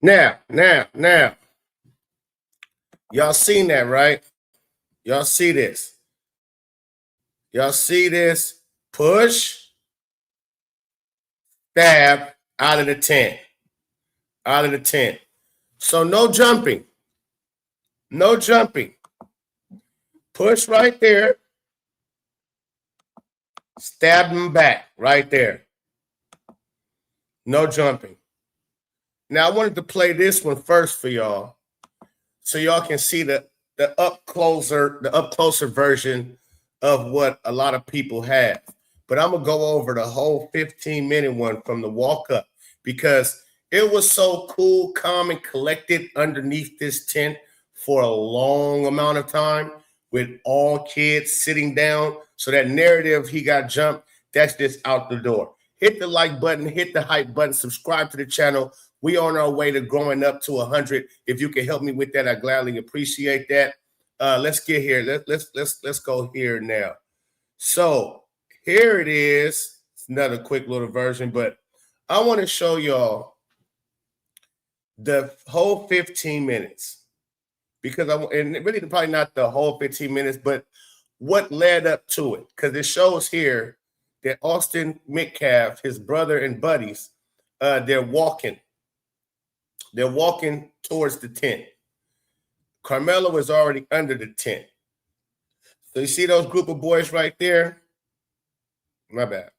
Now. Y'all seen that, right? Y'all see this. Y'all see this? Push, stab, out of the tent. Out of the tent. So no jumping. No jumping. Push right there. Stab him back right there. No jumping. Now I wanted to play this one first for y'all, so y'all can see the up closer version of what a lot of people have. But I'm gonna go over the whole 15-minute one from the walk up because it was so cool, calm, and collected underneath this tent for a long amount of time with all kids sitting down. So that narrative he got jumped, that's just out the door. Hit the like button, hit the hype button, subscribe to the channel. We on our way to growing up to 100. If you can help me with that, I gladly appreciate that. Let's get here. Let's go here now. So here it is. It's another quick little version, but I want to show y'all the whole 15 minutes because and really probably not the whole 15 minutes, but what led up to it. Because it shows here that Austin Metcalf, his brother and buddies, they're walking. They're walking towards the tent. Karmelo is already under the tent. So you see those group of boys right there? My bad.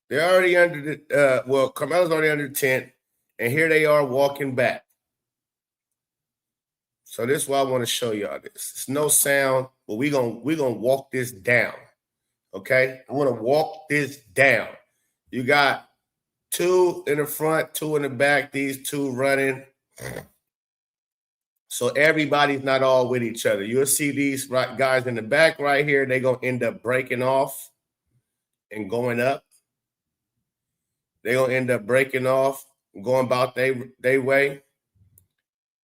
They're already under the Carmelo's already under the tent, and here they are walking back. So this is why I want to show y'all this. It's no sound, but we're gonna walk this down. Okay? I want to walk this down. You got two in the front, two in the back, these two running. So everybody's not all with each other. You'll see these guys in the back right here. They're going to end up breaking off and going up. They're going to end up breaking off, going about their way.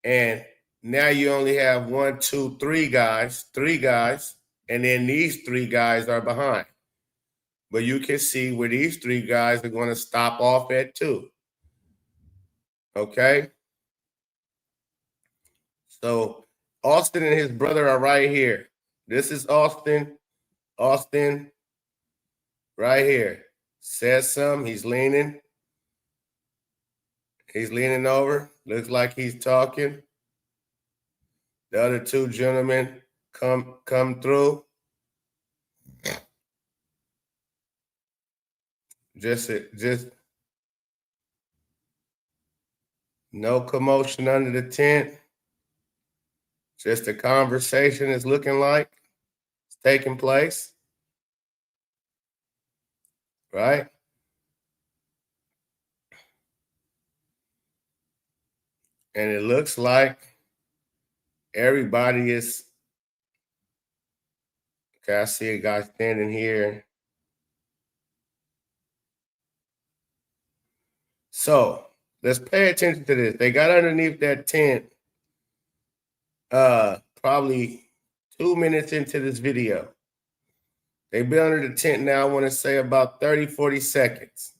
And now you only have 1, 2, 3 guys. And then these 3 guys are behind. But you can see where these 3 guys are going to stop off at too. Okay? So Austin and his brother are right here. This is Austin. Austin, right here. Says something. He's leaning. He's leaning over. Looks like he's talking. The other 2 gentlemen come through. Just no commotion under the tent. Just a conversation is looking like it's taking place. Right? And it looks like everybody is. Okay, I see a guy standing here. So let's pay attention to this. They got underneath that tent probably 2 minutes into this video. They've been under the tent now, I want to say about 30, 40 seconds.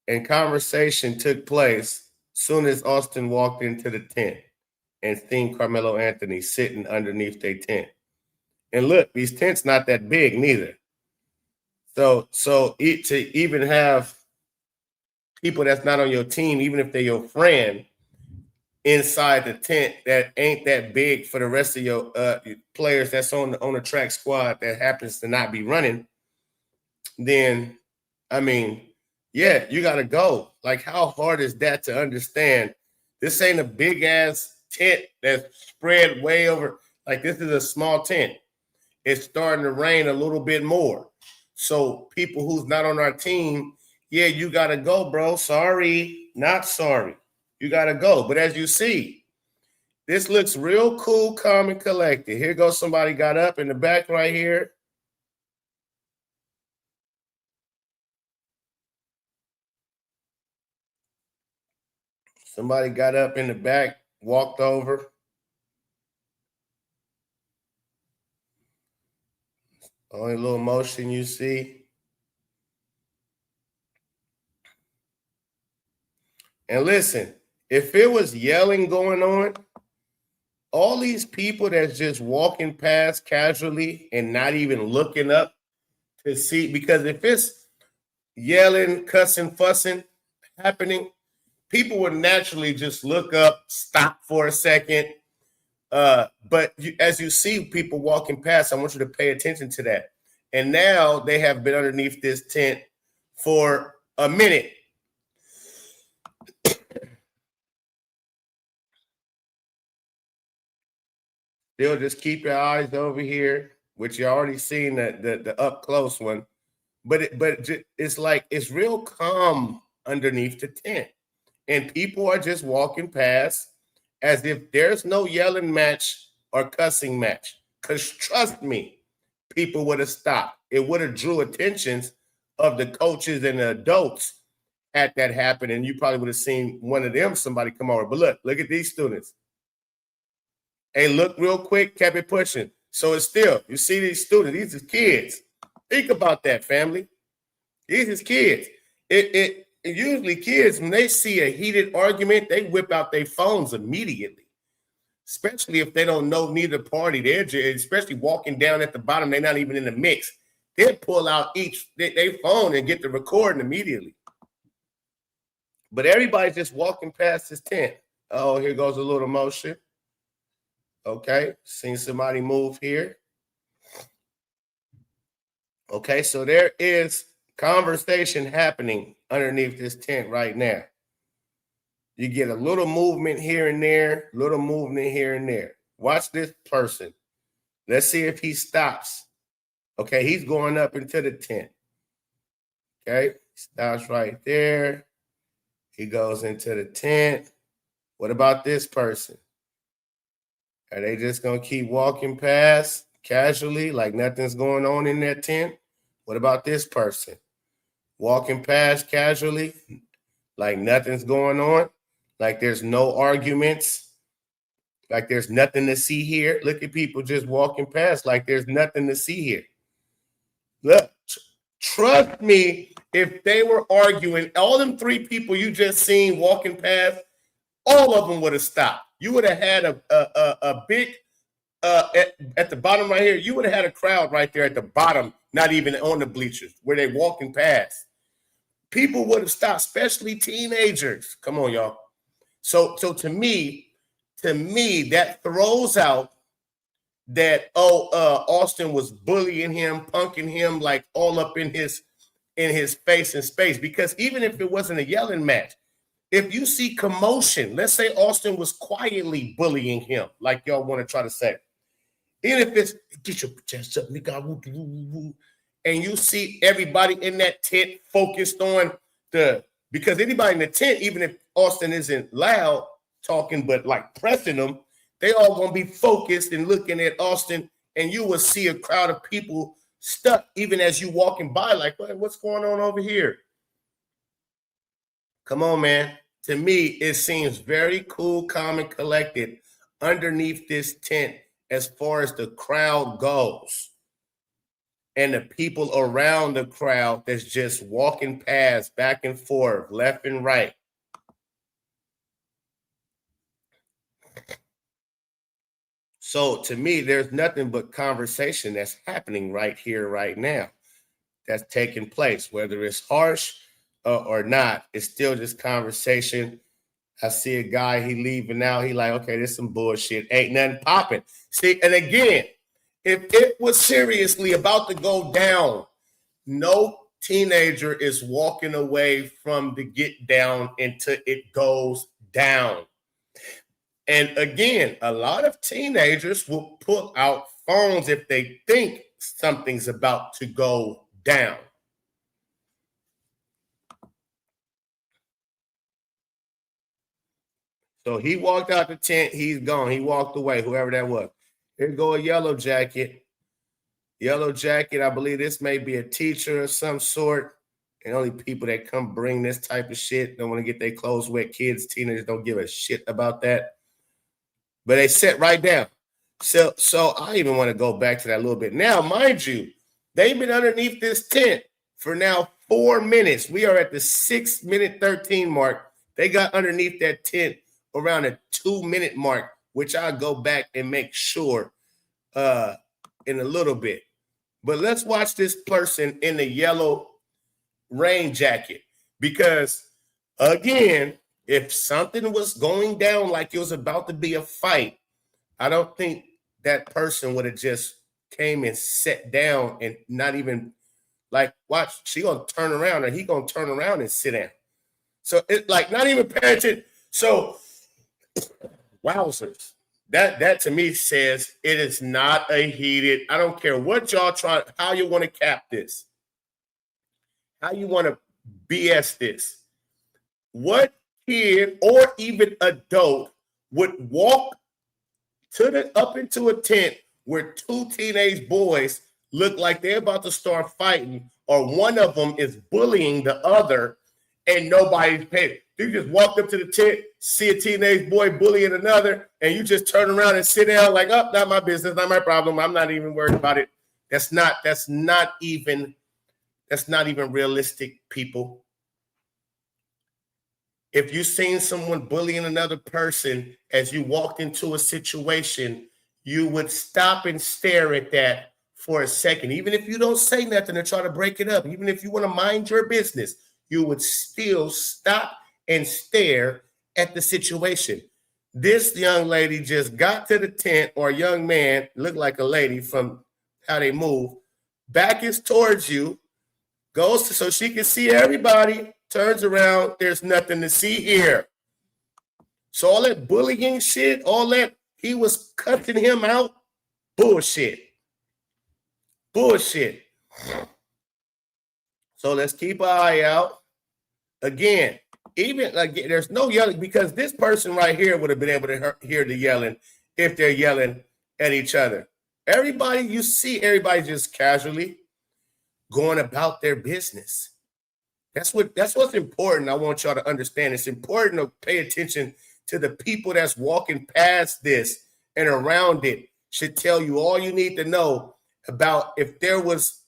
And conversation took place soon as Austin walked into the tent and seen Carmelo Anthony sitting underneath their tent. And look, these tents not that big neither. So to even have people that's not on your team, even if they're your friend, inside the tent that ain't that big for the rest of your players that's on the track squad that happens to not be running, then I mean, yeah, you got to go. Like, how hard is that to understand? This ain't a big ass tent that's spread way over. Like, this is a small tent. It's starting to rain a little bit more. So people who's not on our team, yeah, you got to go, bro. Sorry, not sorry. You got to go. But as you see, this looks real cool, calm, and collected. Here goes somebody got up in the back right here. Somebody got up in the back, walked over. Only little motion you see. And listen, if it was yelling going on, all these people that's just walking past casually and not even looking up to see, because if it's yelling, cussing, fussing happening, people would naturally just look up, stop for a second. But as you see people walking past, I want you to pay attention to that. And now they have been underneath this tent for a minute. They'll just keep your eyes over here, which you already seen the up close one. But it's like it's real calm underneath the tent, and people are just walking past as if there's no yelling match or cussing match. Because trust me, people would have stopped. It would have drew attentions of the coaches and the adults at that happen, and you probably would have seen one of them, somebody come over. But look at these students. Hey, look real quick, kept it pushing. So it's still, you see these students, these are kids. Think about that, family. These is kids. It usually kids, when they see a heated argument, they whip out their phones immediately. Especially if they don't know neither party. They're just, especially walking down at the bottom, they're not even in the mix. They'll pull out their phone and get the recording immediately. But everybody's just walking past this tent. Oh, here goes a little motion. Okay, seen somebody move here. Okay, so there is conversation happening underneath this tent right now. You get a little movement here and there, little movement here and there. Watch this person. Let's see if he stops. Okay, he's going up into the tent. Okay, stops right there. He goes into the tent. What about this person? Are they just going to keep walking past casually like nothing's going on in that tent? What about this person? Walking past casually like nothing's going on? Like there's no arguments? Like there's nothing to see here? Look at people just walking past like there's nothing to see here. Look, trust me, if they were arguing, all them three people you just seen walking past, all of them would have stopped. You would have had a big, at the bottom right here, you would have had a crowd right there at the bottom, not even on the bleachers, where they're walking past. People would have stopped, especially teenagers. Come on, y'all. So to me, that throws out that, Austin was bullying him, punking him, like all up in his face and space. Because even if it wasn't a yelling match, if you see commotion, let's say Austin was quietly bullying him, like y'all want to try to say, even if it's get your chest up, nigga, and you see everybody in that tent focused on because anybody in the tent, even if Austin isn't loud talking, but like pressing them, they all gonna be focused and looking at Austin, and you will see a crowd of people stuck even as you walking by, like, what's going on over here? Come on, man. To me, it seems very cool, calm, and collected underneath this tent as far as the crowd goes. And the people around the crowd that's just walking past, back and forth, left and right. So to me, there's nothing but conversation that's happening right here, right now, that's taking place, whether it's harsh or not. It's still just conversation. I see a guy, he leaving now. He like, okay, this some bullshit. Ain't nothing popping. See, and again, if it was seriously about to go down, no teenager is walking away from the get down until it goes down. And again, a lot of teenagers will pull out phones if they think something's about to go down. So he walked out the tent. He's gone. He walked away, whoever that was. Here go a yellow jacket. Yellow jacket. I believe this may be a teacher of some sort. And only people that come bring this type of shit don't want to get their clothes wet. Kids, teenagers don't give a shit about that. But they sit right down. So I even want to go back to that a little bit. Now, mind you, they've been underneath this tent for now 4 minutes. We are at the 6 minute 13 mark. They got underneath that tent around a 2-minute mark, which I'll go back and make sure in a little bit. But let's watch this person in the yellow rain jacket, because again, if something was going down like it was about to be a fight, I don't think that person would have just came and sat down and not even like, watch, she gonna turn around or he gonna turn around and sit down. So it's like not even paying attention. So wowzers. That to me says it is not a heated. I don't care what y'all try, how you want to cap this, how you want to BS this. What kid or even adult would walk up into a tent where two teenage boys look like they're about to start fighting, or one of them is bullying the other, and nobody's paying? You just walk up to the tent, see a teenage boy bullying another, and you just turn around and sit down like, oh, not my business, not my problem. I'm not even worried about it. That's not even realistic, people. If you've seen someone bullying another person as you walked into a situation, you would stop and stare at that for a second. Even if you don't say nothing to try to break it up, even if you want to mind your business, you would still stop and stare at the situation. This young lady just got to the tent, or a young man, looked like a lady from how they move, back is towards you, goes to, so she can see everybody, turns around, there's nothing to see here. So all that bullying shit, all that he was cutting him out, bullshit. Bullshit. So let's keep an eye out. Again, even like there's no yelling, because this person right here would have been able to hear the yelling if they're yelling at each other. Everybody, you see everybody just casually going about their business. That's what's important. I want y'all to understand. It's important to pay attention to the people that's walking past this and around it. Should tell you all you need to know about if there was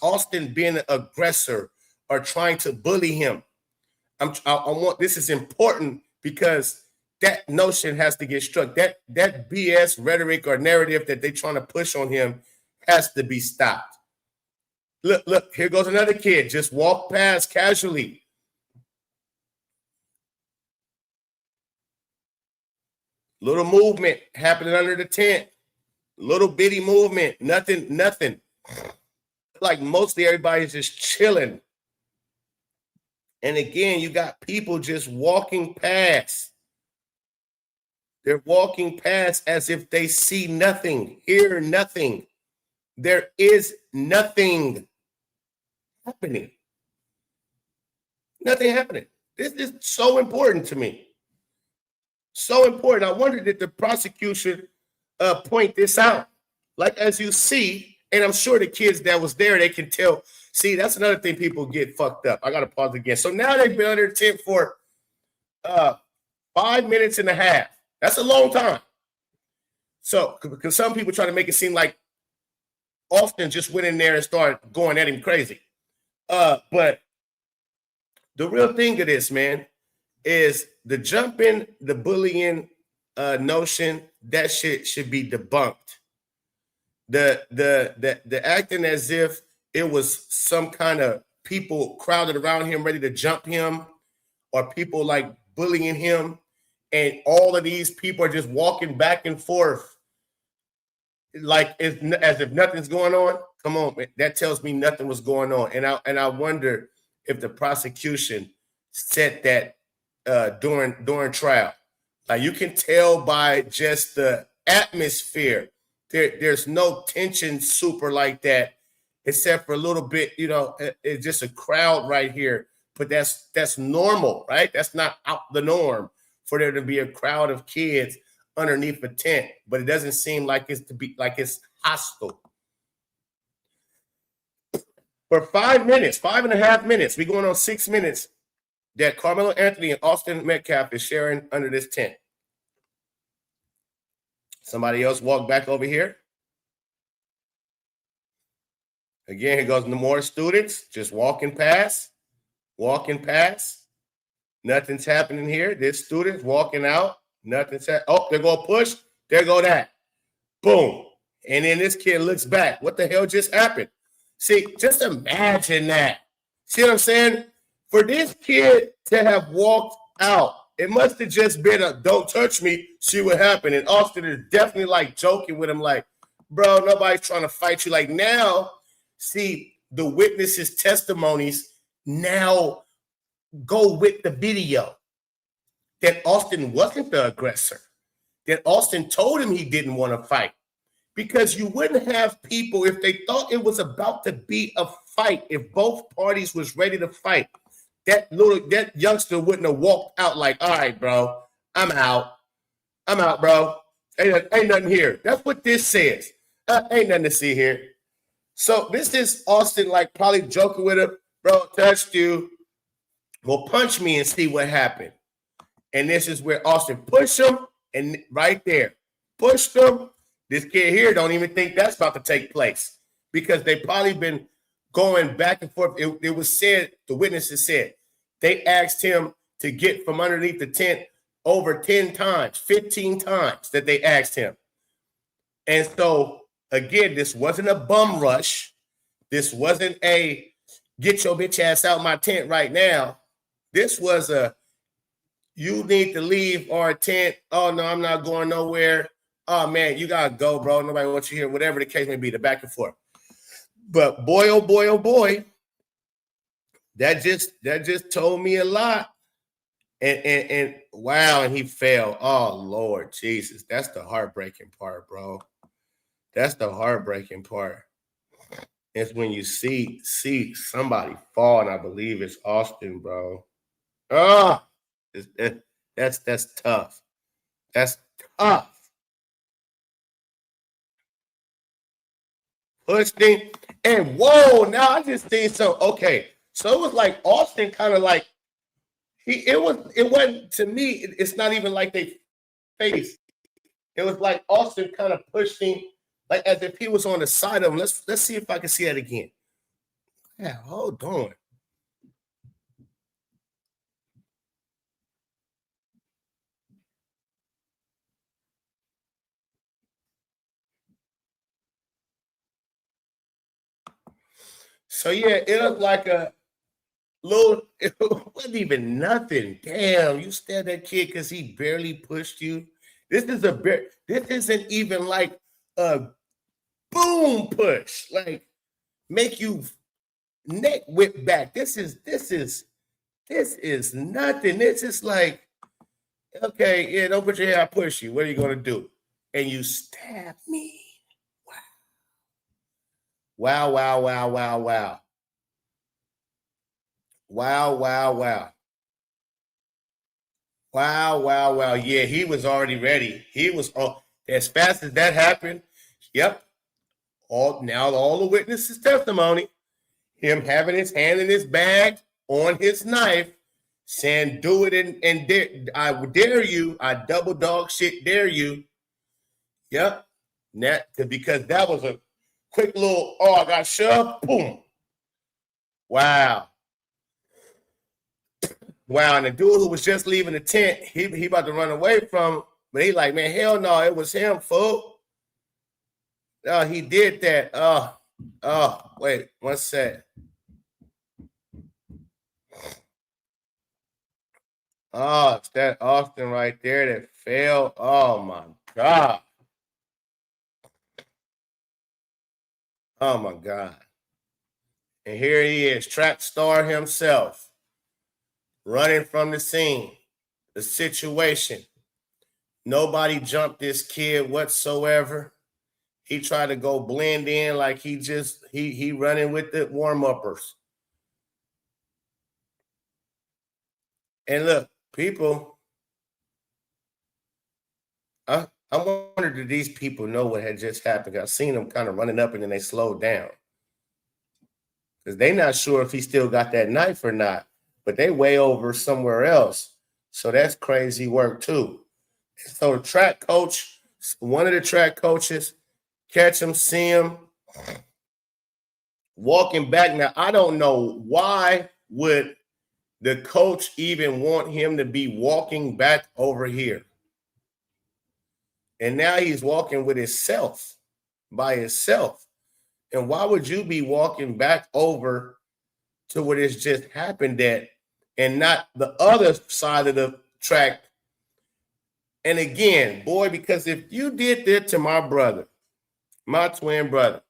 Austin being an aggressor or trying to bully him. I want, this is important because that notion has to get struck. That BS rhetoric or narrative that they're trying to push on him has to be stopped. Look, here goes another kid. Just walk past casually. Little movement happening under the tent. Little bitty movement. Nothing. Like mostly everybody's just chilling. And again, you got people just walking past. They're walking past as if they see nothing, hear nothing. There is nothing happening. Nothing happening. This is so important to me. So important. I wondered did the prosecution point this out. Like as you see, and I'm sure the kids that was there, they can tell. See, that's another thing people get fucked up. I got to pause again. So now they've been under the tent for 5 minutes and a half. That's a long time. So, because some people try to make it seem like Austin just went in there and started going at him crazy. But the real thing of this, man, is the jumping, the bullying notion, that shit should be debunked. The acting as if it was some kind of people crowded around him ready to jump him, or people like bullying him, and all of these people are just walking back and forth like as if nothing's going on. Come on, man. That tells me nothing was going on. And I wonder if the prosecution said that during trial. Like you can tell by just the atmosphere. There's no tension super like that, except for a little bit, it's just a crowd right here. But that's normal, right? That's not out the norm for there to be a crowd of kids underneath a tent. But it doesn't seem like it's hostile. For 5 minutes, 5.5 minutes, we're going on 6 minutes that Karmelo Anthony and Austin Metcalf is sharing under this tent. Somebody else walk back over here. Again, here goes the more students just walking past. Nothing's happening here. This student's walking out. Nothing's happening. Oh, they're going to push. There go that. Boom. And then this kid looks back. What the hell just happened? See, just imagine that. See what I'm saying? For this kid to have walked out, it must have just been a don't touch me, see what happened. And Austin is definitely like joking with him, like, bro, nobody's trying to fight you. Like now, see, the witnesses' testimonies now go with the video that Austin wasn't the aggressor, that Austin told him he didn't want to fight. Because you wouldn't have people, if they thought it was about to be a fight, if both parties was ready to fight, that youngster wouldn't have walked out like, all right, bro, I'm out, bro. Ain't nothing here. That's what this says. Ain't nothing to see here. So this is Austin like probably joking with him, bro, touched you. Well, punch me and see what happened. And this is where Austin pushed him, and right there, pushed him. This kid here don't even think that's about to take place because they probably been going back and forth. It was said, the witnesses said, they asked him to get from underneath the tent over 10 times, 15 times that they asked him. And so, again, this wasn't a bum rush. This wasn't a get your bitch ass out my tent right now. This was a, you need to leave our tent. Oh, no, I'm not going nowhere. Oh, man, you got to go, bro. Nobody wants you here. Whatever the case may be, the back and forth. But boy, oh, boy, that just told me a lot. And wow, and he fell. Oh, Lord Jesus. That's the heartbreaking part, bro. That's the heartbreaking part. It's when you see somebody fall, and I believe it's Austin, bro. Oh, that's tough. That's tough. Pushed him, and whoa, now I just seen some. Okay, so it was like Austin kind of like it wasn't to me. It's not even like they faced. It was like Austin kind of pushed him, like as if he was on the side of him. Let's see if I can see that again. Yeah, hold on. So yeah, it looked like a little. It wasn't even nothing. Damn, you stabbed that kid because he barely pushed you. This isn't even like a boom push, like make you neck whip back. This is nothing. This is like, okay, yeah, don't put your hand, I push you. What are you gonna do? And you stab me. Wow. Wow. Yeah, he was already ready. He was as fast as that happened. Yep. All the witnesses' testimony, him having his hand in his bag on his knife, saying, do it and dare, I dare you, I double dog shit dare you. Yep. Because that was a quick little, I got shoved, boom. Wow. And the dude who was just leaving the tent, he about to run away from him, but he like, man, hell no, it was him, fool. Oh, he did that. Wait, one sec. Oh, it's that Austin right there that fell. Oh my God. Oh my God. And here he is, track star himself, running from the scene, the situation. Nobody jumped this kid whatsoever. He tried to go blend in like he running with the warm-uppers. And look, people, I wonder, did these people know what had just happened? I've seen them kind of running up and then they slowed down. Because they're not sure if he still got that knife or not, but they way over somewhere else. So that's crazy work too. So the track coach, one of the track coaches, catch him, see him walking back. Now, I don't know why would The coach even want him to be walking back over here. And now he's walking with himself, by himself. And why would you be walking back over to what it's just happened at and not the other side of the track? And again, boy, because if you did that to my brother, my twin brother,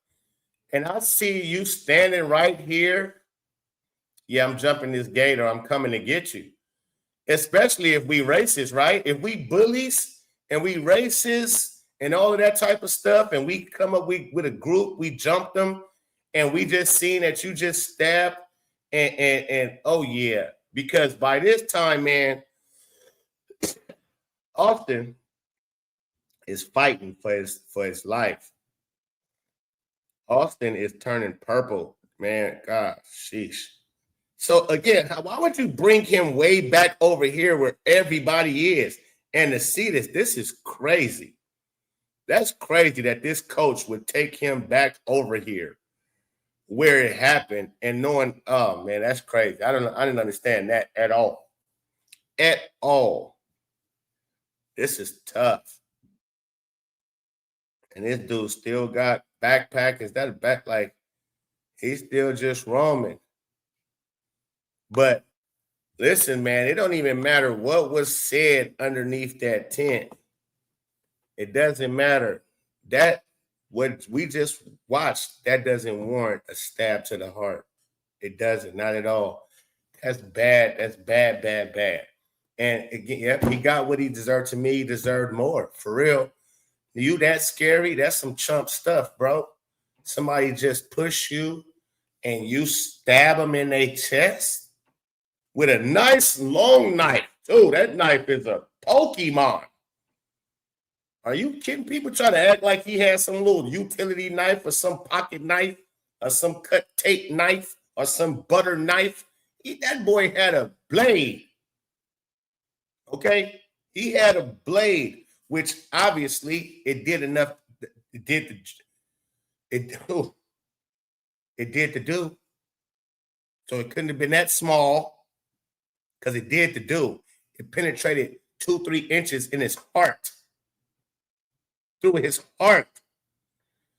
and I see you standing right here, yeah, I'm jumping this gate or I'm coming to get you. Especially if we racist, right? If we bullies and we racist and all of that type of stuff, and we come up with a group, we jump them, and we just seen that you just stabbed, and oh yeah, because by this time, man, Austin is fighting for his life. Austin is turning purple, man. God, sheesh. So again, why would you bring him way back over here where everybody is? And to see this is crazy. That's crazy that this coach would take him back over here where it happened and knowing, oh man, that's crazy. I didn't understand that at all. At all. This is tough. And this dude still got backpack. Is that a back? Like, he's still just roaming. But listen, man, it don't even matter what was said underneath that tent. It doesn't matter. That what we just watched, that doesn't warrant a stab to the heart. It doesn't, not at all. That's bad. That's bad, bad, bad. And again, yep, he got what he deserved. To me, he deserved more. For real. You that scary? That's some chump stuff, bro. Somebody just push you and you stab them in their chest with a nice long knife. Oh, that knife is a Pokemon. Are you kidding? People try to act like he has some little utility knife or some pocket knife or some cut tape knife or some butter knife. That boy had a blade. Okay? He had a blade, which obviously it did enough. It did the do. So it couldn't have been that small because it did the do. It penetrated 2-3 inches in his heart. Through his heart.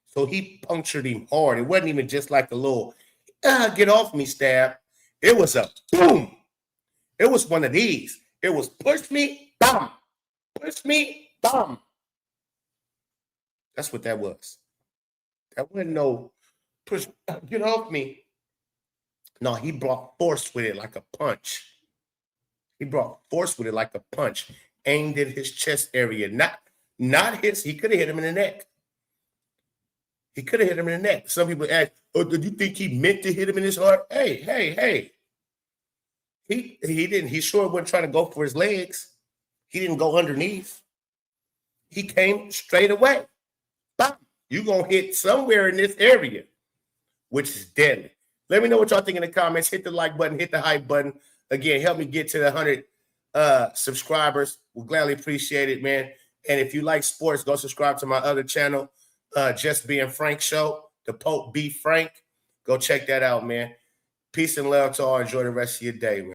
So he punctured him hard. It wasn't even just like a little, get off me stab. It was a boom. It was one of these. It was push me, bam. Push me, bam. That's what that was. That wasn't no push, get off me. No, he brought force with it like a punch. He brought force with it like a punch, aimed at his chest area. Not his, he could have hit him in the neck. He could have hit him in the neck. Some people ask, oh, did you think he meant to hit him in his heart? Hey. He didn't. He sure wasn't trying to go for his legs. He didn't go underneath. He came straight away. Bam. You're going to hit somewhere in this area, which is deadly. Let me know what y'all think in the comments. Hit the like button. Hit the hype button. Again, help me get to the 100 subscribers. We'll gladly appreciate it, man. And if you like sports, go subscribe to my other channel, Just Being Frank Show, the Pope Be Frank. Go check that out, man. Peace and love to all. Enjoy the rest of your day, man.